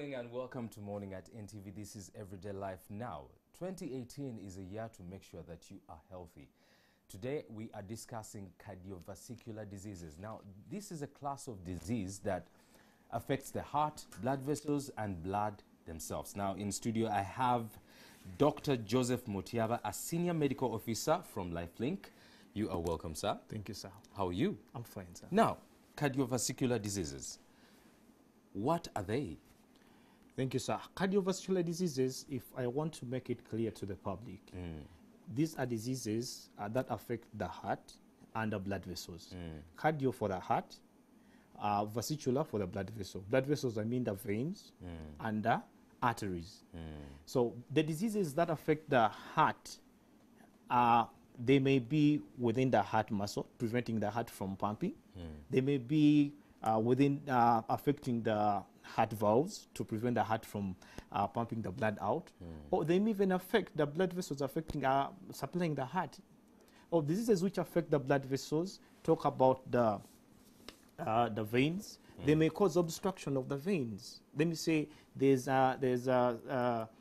morning and welcome to Morning at NTV. This is Everyday Life Now. 2018 is a year to make sure that you are healthy. Today we are discussing cardiovascular diseases. Now, this is a class of disease that affects the heart, blood vessels and blood themselves. Now, in studio I have Dr. Joseph Motiaba, a senior medical officer from LifeLink. You are welcome, sir. Thank you, sir. How are you? I'm fine, sir. Now, cardiovascular diseases. What are they? Thank you, sir. Cardiovascular diseases, if I want to make it clear to the public, these are diseases that affect the heart and the blood vessels. Cardio for the heart, vascular for the blood vessel. Blood vessels, I mean the veins and the arteries. So the diseases that affect the heart, they may be within the heart muscle, preventing the heart from pumping. They may be within affecting the heart valves to prevent the heart from pumping the blood out. Or they may even affect the blood vessels affecting supplying the heart. Or diseases which affect the blood vessels, talk about the veins. They may cause obstruction of the veins. Let me say there's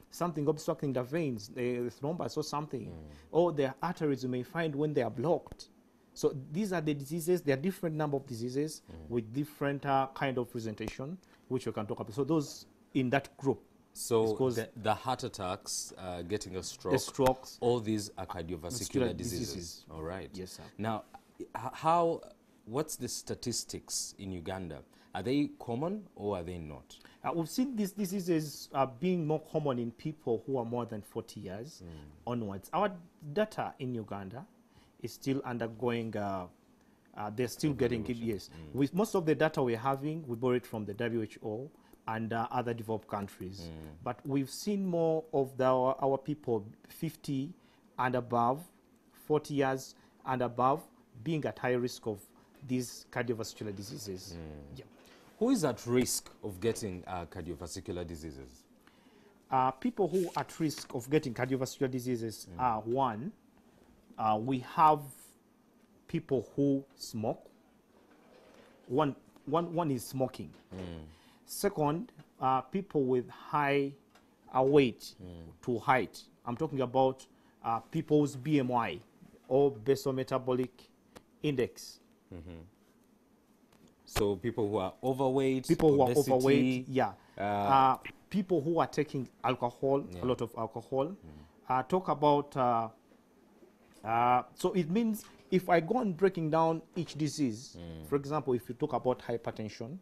something obstructing the veins, the thrombus or something. Or the arteries you may find when they are blocked. So these are the diseases. There are different number of diseases with different kind of presentation, which we can talk about. So those in that group. So the heart attacks, getting a stroke, the strokes, all these are cardiovascular diseases. All right. Yes, sir. Now, what's the statistics in Uganda? Are they common or are they not? We've seen these diseases being more common in people who are more than 40 years onwards. Our data in Uganda is still undergoing, they're still getting it, yes. With most of the data we're having, we borrowed from the WHO and other developed countries. But we've seen more of our people 50 and above, 40 years and above, being at high risk of these cardiovascular diseases. Yeah. Who is at risk of getting cardiovascular diseases? People who are at risk of getting cardiovascular diseases are one, we have people who smoke. One is smoking. Second, people with high weight to height. I'm talking about people's BMI or basal metabolic index. So people who are overweight, people who obesity, are overweight, yeah. People who are taking alcohol, a lot of alcohol. Talk about so it means if I go on breaking down each disease, for example, if you talk about hypertension,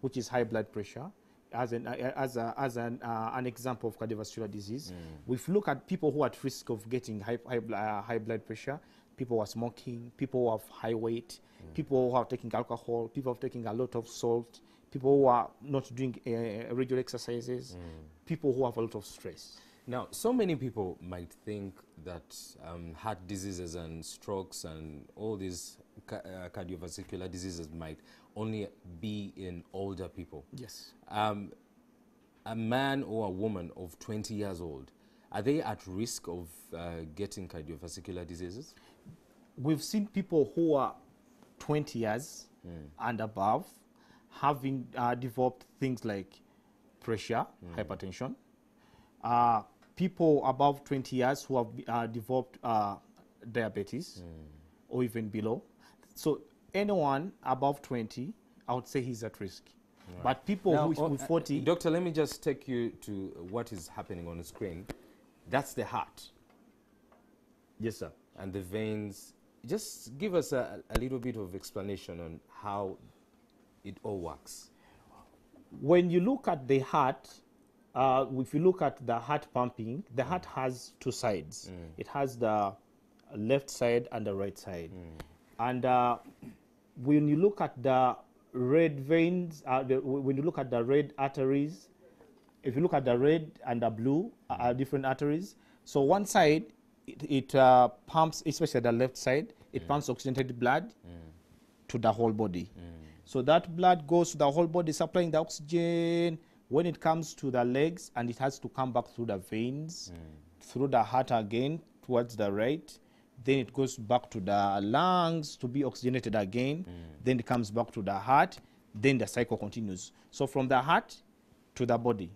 which is high blood pressure, as an example of cardiovascular disease, if you look at people who are at risk of getting high blood pressure, people who are smoking, people who have high weight, people who are taking alcohol, people who are taking a lot of salt, people who are not doing regular exercises, people who have a lot of stress. Now, so many people might think that heart diseases and strokes and all these cardiovascular diseases might only be in older people. Yes. A man or a woman of 20 years old, are they at risk of getting cardiovascular diseases? We've seen people who are 20 years and above having developed things like pressure, hypertension. People above 20 years who have developed diabetes or even below. So anyone above 20, I would say he's at risk. Right. But people now, who with 40... Doctor, let me just take you to what is happening on the screen. That's the heart. Yes, sir. And the veins. Just give us a little bit of explanation on how it all works. When you look at the heart, if you look at the heart pumping, the heart has two sides. It has the left side and the right side. And when you look at the red veins, when you look at the red arteries, if you look at the red and the blue different arteries, so one side, it pumps, especially the left side, it pumps oxygenated blood to the whole body. So that blood goes to the whole body, supplying the oxygen. When it comes to the legs, and it has to come back through the veins, through the heart again, towards the right. Then it goes back to the lungs to be oxygenated again. Then it comes back to the heart. Then the cycle continues. So from the heart to the body.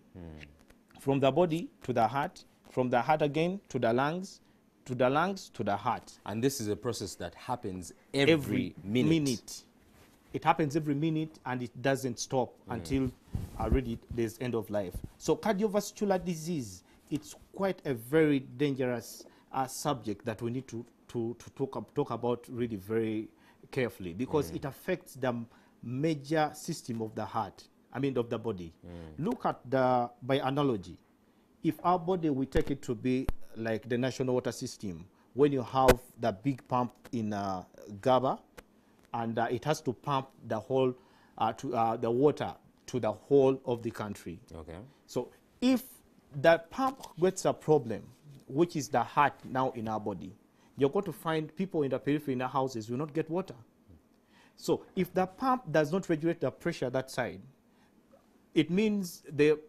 From the body to the heart, from the heart again to the lungs to the heart. And this is a process that happens every minute. It happens every minute, and it doesn't stop until already there's end of life. So cardiovascular disease, it's quite a very dangerous subject that we need to talk about really very carefully, because it affects the major system of the heart, of the body. Look at by analogy, if our body, we take it to be like the national water system, when you have the big pump in Gaba, and it has to pump the whole the water to the whole of the country. Okay. So if the pump gets a problem, which is the heart now in our body, you're going to find people in the periphery, in the houses, will not get water. So if the pump does not regulate the pressure that side, it means the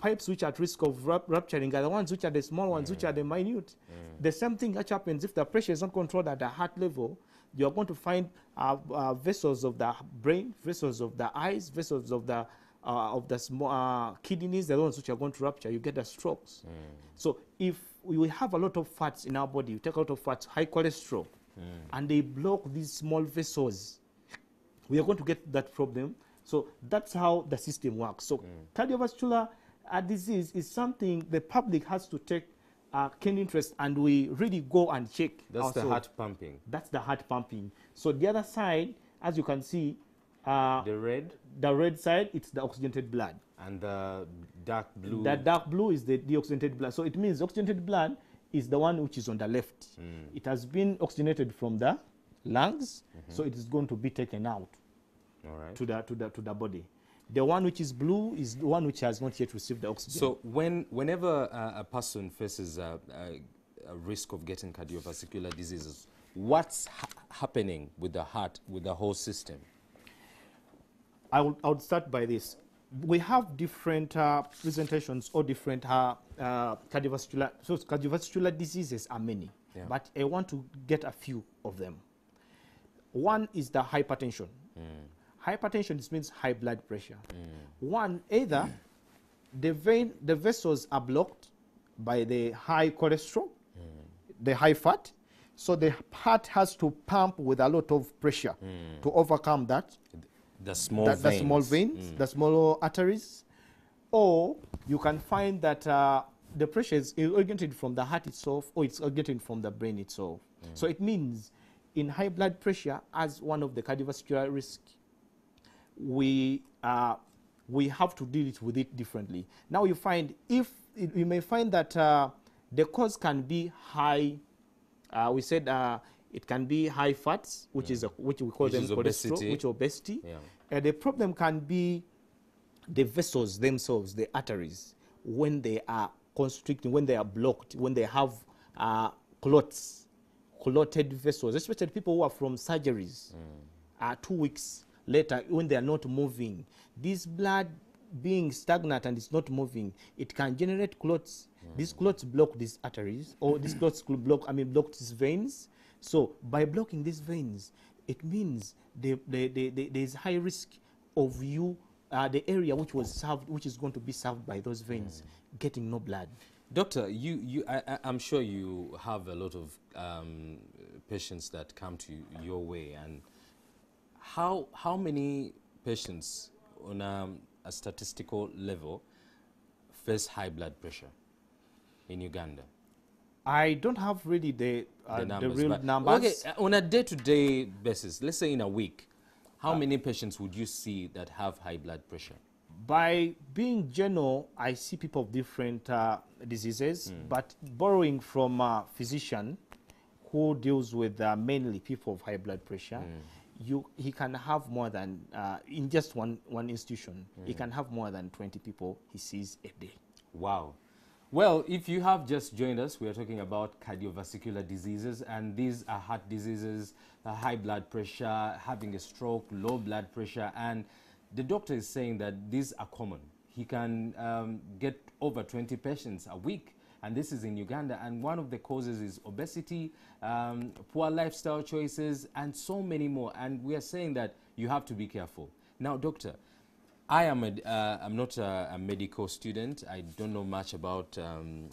pipes which are at risk of rupturing are the ones which are the small ones, which are the minute. The same thing which happens if the pressure is not controlled at the heart level. You're going to find vessels of the brain, vessels of the eyes, vessels of the small kidneys, the ones which are going to rupture. You get the strokes. So if we have a lot of fats in our body, you take a lot of fats, high cholesterol, and they block these small vessels, we are going to get that problem. So that's how the system works. So cardiovascular disease is something the public has to take keen interest, and we really go and check. That's ourselves. the heart pumping. That's the heart pumping. So the other side, as you can see, The red side, it's the oxygenated blood. And the dark blue. The dark blue is the deoxygenated blood. So it means oxygenated blood is the one which is on the left. It has been oxygenated from the lungs, so it is going to be taken out. All right. To the body. The one which is blue is the one which has not yet received the oxygen. So whenever a person faces a risk of getting cardiovascular diseases, what's happening with the heart, with the whole system? I would start by this. We have different presentations or different cardiovascular. So cardiovascular diseases are many, but I want to get a few of them. One is the hypertension. Hypertension means high blood pressure. One, either the vessels are blocked by the high cholesterol, the high fat, so the heart has to pump with a lot of pressure to overcome that. The small veins. The small veins, the small arteries. Or you can find that the pressure is originated from the heart itself, or it's originated from the brain itself. So it means in high blood pressure, as one of the cardiovascular risk, we have to deal with it differently. Now you find, you may find that the cause can be high, we said it can be high fats, which is which we call them cholesterol, which is obesity. The problem can be the vessels themselves, the arteries, when they are constricting, when they are blocked, when they have clotted vessels, especially people who are from surgeries, 2 weeks later, when they are not moving, this blood being stagnant and it's not moving, it can generate clots. These clots block these arteries, or these clots could block these veins. So by blocking these veins, it means there's high risk of the area which was served, which is going to be served by those veins, getting no blood. Doctor, I'm sure you have a lot of patients that come to your way, and how many patients on a statistical level face high blood pressure in Uganda? I don't have really the real numbers. Okay, on a day-to-day basis, let's say in a week, how many patients would you see that have high blood pressure? By being general, I see people of different diseases, but borrowing from a physician who deals with mainly people of high blood pressure, he can have more than, in just one institution, he can have more than 20 people he sees a day. Wow. Well, if you have just joined us, we are talking about cardiovascular diseases, and these are heart diseases, high blood pressure, having a stroke, low blood pressure, and the doctor is saying that these are common. He can get over 20 patients a week, and this is in Uganda, and one of the causes is obesity, poor lifestyle choices, and so many more, and we are saying that you have to be careful. Now, doctor, I'm not a medical student. I don't know much about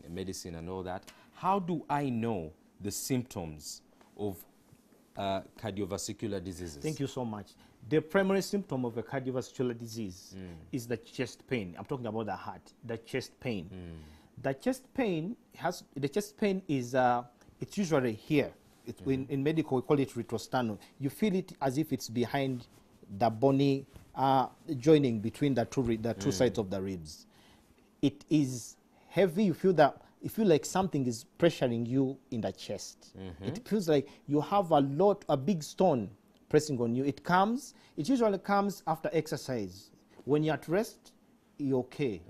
medicine and all that. How do I know the symptoms of cardiovascular diseases? Thank you so much. The primary symptom of a cardiovascular disease is the chest pain. I'm talking about the heart, the chest pain. The chest pain is it's usually here. It's in medical we call it retrosternal. You feel it as if it's behind the bony joining between the two sides of the ribs. It is heavy. You feel like something is pressuring you in the chest. It feels like you have a big stone pressing on you. It usually comes after exercise. When you're at rest, you're okay.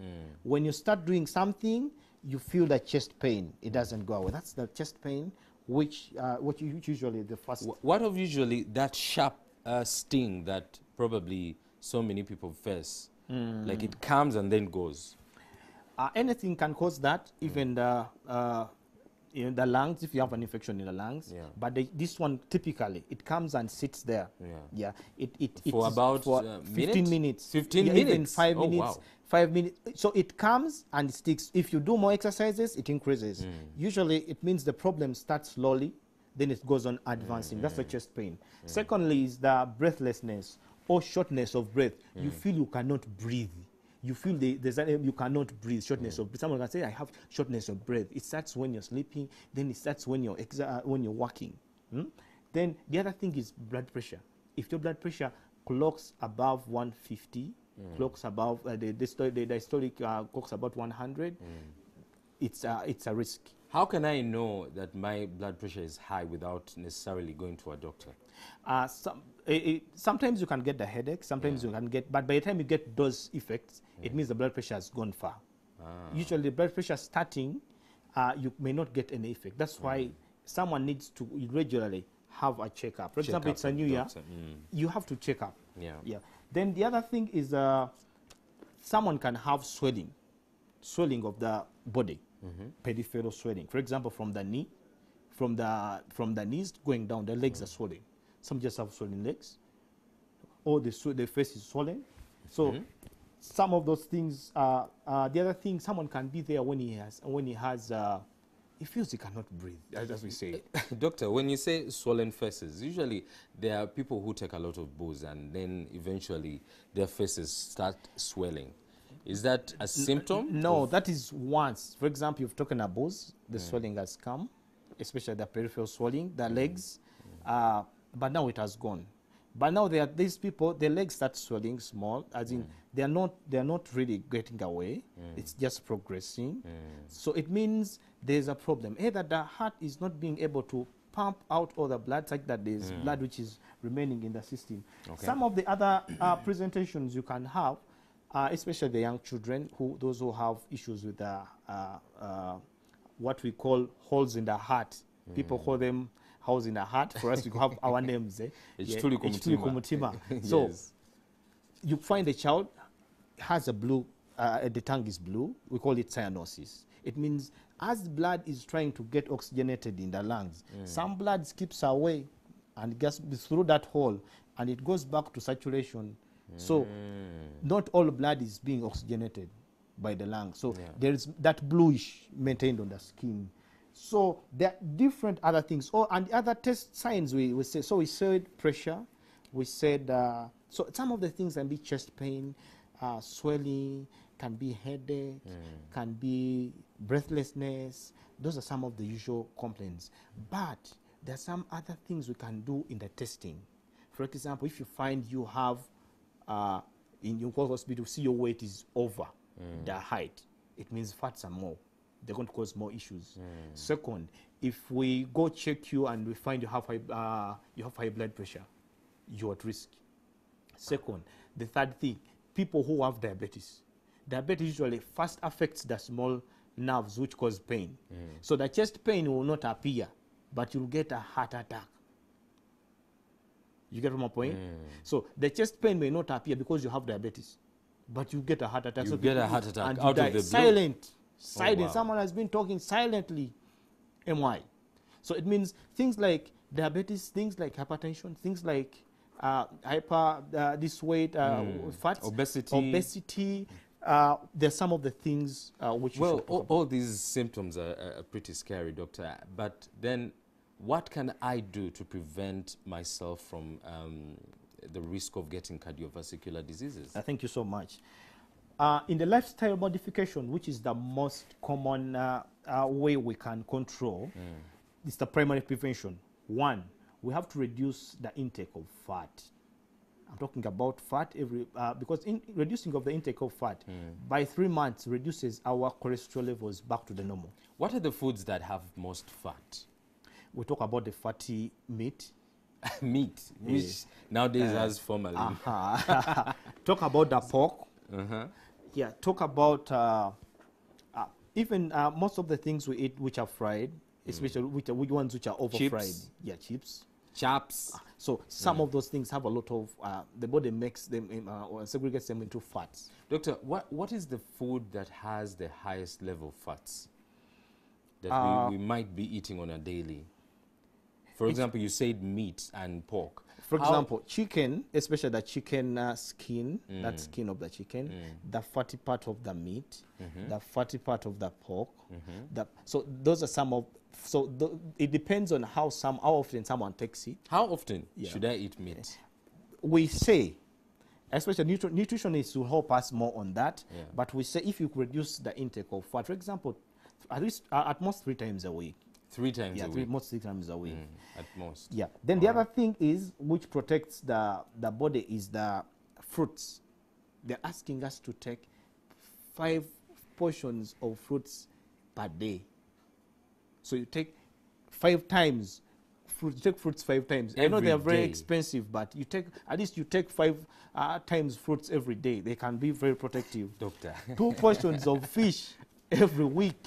When you start doing something, you feel the chest pain. It doesn't go away. That's the chest pain, which usually the first. What of usually that sharp sting that probably so many people face? Like it comes and then goes. Anything can cause that, even the lungs, if you have an infection in the lungs. Yeah. But this one, typically, it comes and sits there. Yeah. It For about 15 minutes. 15 Even minutes? 5 Oh, minutes. wow. 5 minutes. So it comes and it sticks. If you do more exercises, it increases. Usually, it means the problem starts slowly, then it goes on advancing. That's the chest pain. Secondly is the breathlessness or shortness of breath. You feel you cannot breathe. You feel you cannot breathe, shortness of breath. Someone can say, I have shortness of breath. It starts when you're sleeping, then it starts when you're working. Then the other thing is blood pressure. If your blood pressure clocks above 150, clocks above, the diastolic clocks about 100, it's a risk. How can I know that my blood pressure is high without necessarily going to a doctor? Sometimes you can get the headache, sometimes you can get, but by the time you get those effects, it means the blood pressure has gone far. Usually the blood pressure starting, you may not get any effect. That's why someone needs to regularly have a checkup. For example, it's a new year, you have to check up. Yeah. Then the other thing is someone can have swelling of the body, peripheral swelling. For example, from the knee, from the knees going down, the legs are swollen. Some just have swollen legs, or the face is swollen. So some of those things. The other thing, someone can be there when he feels he cannot breathe, as we say. Doctor, when you say swollen faces, usually there are people who take a lot of booze and then eventually their faces start swelling. Is that a symptom? No, that is once. For example, you've taken a booze, the swelling has come, especially the peripheral swelling, the legs, but now it has gone. But now there are these people, their legs start swelling small, as in they are not really getting away. It's just progressing. So it means there's a problem. Either the heart is not being able to pump out all the blood, such that there's blood which is remaining in the system. Okay. Some of the other presentations you can have, especially the young children, those who have issues with what we call holes in the heart. People call them holes in the heart. For us, we have our names. Echituli Kumutima. So you find a child has a blue, the tongue is blue. We call it cyanosis. It means as blood is trying to get oxygenated in the lungs, some blood skips away and gets through that hole, and it goes back to saturation. So not all blood is being oxygenated by the lungs. So there is that bluish maintained on the skin. So there are different other things. Oh, and the other test signs we say. So we said pressure. We said so some of the things can be chest pain, swelling, can be headache, can be breathlessness. Those are some of the usual complaints. But there are some other things we can do in the testing. For example, if you find you have in your hospital, see your weight is over the height, it means fats are more. They're going to cause more issues. Second, if we go check you and we find you have high blood pressure, you're at risk. Second, the third thing, people who have diabetes. Diabetes usually first affects the small nerves which cause pain. So the chest pain will not appear, but you'll get a heart attack. You get my point? So the chest pain may not appear because you have diabetes, but you get a heart attack. You get a heart attack and out of the blue. Silent. Oh, wow. Someone has been talking silently. MY. So it means things like diabetes, things like hypertension, things like this weight, fats, obesity. There's some of the things which well, all these symptoms are pretty scary, doctor. But then, what can I do to prevent myself from the risk of getting cardiovascular diseases? Thank you so much. In the lifestyle modification, which is the most common way we can control, it's the primary prevention. One, we have to reduce the intake of fat. I'm talking about fat because in reducing of the intake of fat by 3 months reduces our cholesterol levels back to the normal. What are the foods that have most fat? We talk about the fatty meat. Meat, which nowadays has formalin. Talk about the pork. Yeah, talk about even most of the things we eat which are fried, especially which ones which are over fried. Yeah, chips. Chaps. So some of those things have a lot of, the body makes them or segregates them into fats. Doctor, what is the food that has the highest level of fats that we might be eating on a daily? For example, you said meat and pork. For example, chicken, especially the chicken skin, that skin of the chicken, the fatty part of the meat, the fatty part of the pork. So those are some of. So it depends on how often someone takes it. How often should I eat meat? We say, especially nutritionists will help us more on that. But we say if you reduce the intake of fat, for example, at least at most 3 times a week. 3 times a week. Most 3 times a week. At most. Yeah. Then the other thing is, which protects the body, is the fruits. They're asking us to take 5 portions of fruits per day. So you take 5 times fruit. You take fruits 5 times. I know they are very expensive, but you take at least 5 times fruits every day. They can be very protective. Doctor. 2 portions of fish every week.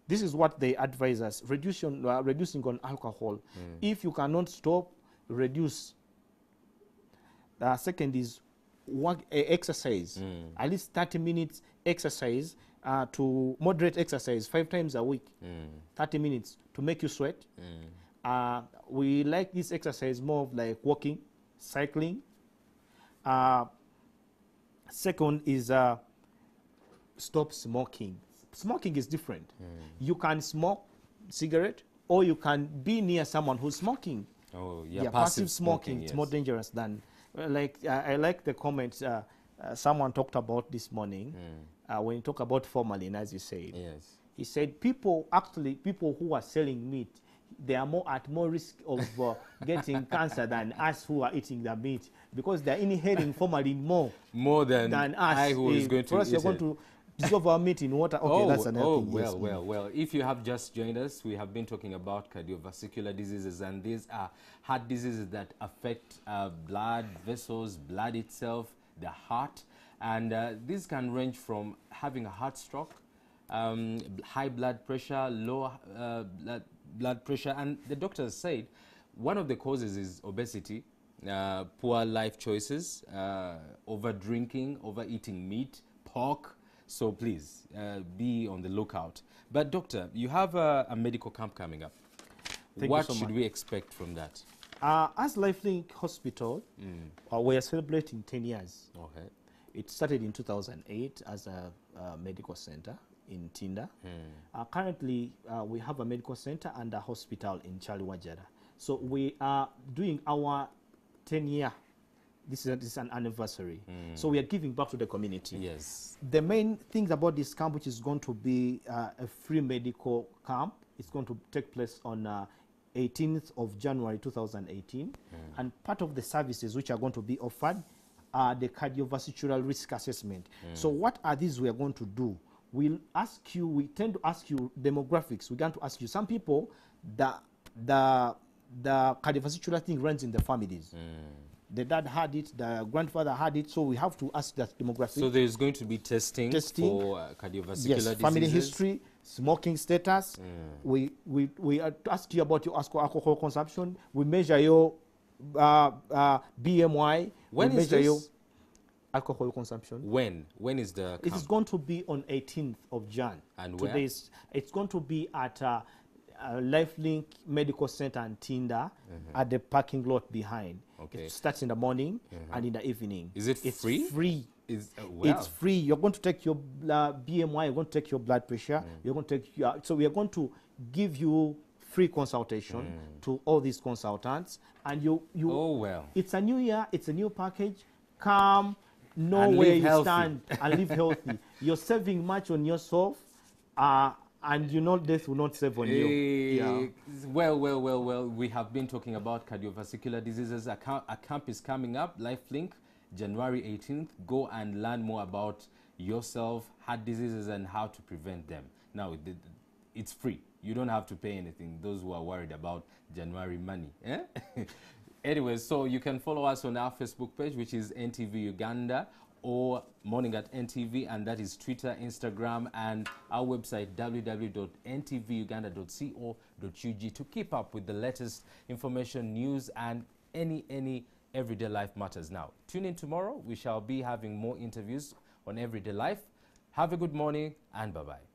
This is what they advise us: reducing on alcohol. If you cannot stop, reduce. The second is exercise. At least 30 minutes exercise. To moderate exercise 5 times a week, 30 minutes to make you sweat. We like this exercise more of like walking, cycling. Second is stop smoking. Smoking is different. You can smoke cigarette, or you can be near someone who's smoking. Oh, yeah, passive smoking. It's more dangerous than I like the comments someone talked about this morning. When you talk about formalin, as you said, he said people who are selling meat, they are at more risk of getting cancer than us who are eating the meat, because they're inhaling formalin more than us. I who is going to you're going to dissolve our meat in water. Okay, that's another thing. Well. If you have just joined us, we have been talking about cardiovascular diseases, and these are heart diseases that affect blood vessels, blood itself, the heart. And these can range from having a heart stroke, high blood pressure, low blood pressure. And the doctors said one of the causes is obesity, poor life choices, over drinking, overeating meat, pork. So please be on the lookout. But doctor, you have a medical camp coming up. What should we expect from that? As LifeLink Hospital, we are celebrating 10 years. Okay. It started in 2008 as a medical center in Tinda. Currently, we have a medical center and a hospital in Charlie Wajara. So we are doing our 10-year. This is an anniversary. So we are giving back to the community. Yes. The main things about this camp, which is going to be a free medical camp, it's going to take place on 18th of January 2018. And part of the services which are going to be offered the cardiovascular risk assessment. So what are these we are going to do? We tend to ask you demographics. We're going to ask you, some people, the cardiovascular thing runs in the families. The dad had it, the grandfather had it, so we have to ask that demographic. So there's going to be testing for cardiovascular diseases? Family history, smoking status. We ask you about your alcohol consumption. We measure your BMI. When is this? Your alcohol consumption. When is the camp? It is going to be on 18th of Jan. And where? It's going to be at LifeLink Medical Center and Tinder at the parking lot behind. Okay. It starts in the morning and in the evening. Is it it's free? Free. Well. It's free. You're going to take your BMI, you're going to take your blood pressure, you're going to take your, so we are going to give you free consultation to all these consultants, and you Oh, well. it's a new year, it's a new package. Come, know And where live you healthy. stand and live healthy. You're saving much on yourself, and you know death will not save on you. Yeah. Well, we have been talking about cardiovascular diseases. A camp is coming up, LifeLink, January 18th. Go and learn more about yourself, heart diseases, and how to prevent them. Now, it's free. You don't have to pay anything, those who are worried about January money. Eh? Anyway, so you can follow us on our Facebook page, which is NTV Uganda, or Morning at NTV, and that is Twitter, Instagram, and our website, www.ntvuganda.co.ug, to keep up with the latest information, news, and any everyday life matters. Now, tune in tomorrow. We shall be having more interviews on everyday life. Have a good morning, and bye-bye.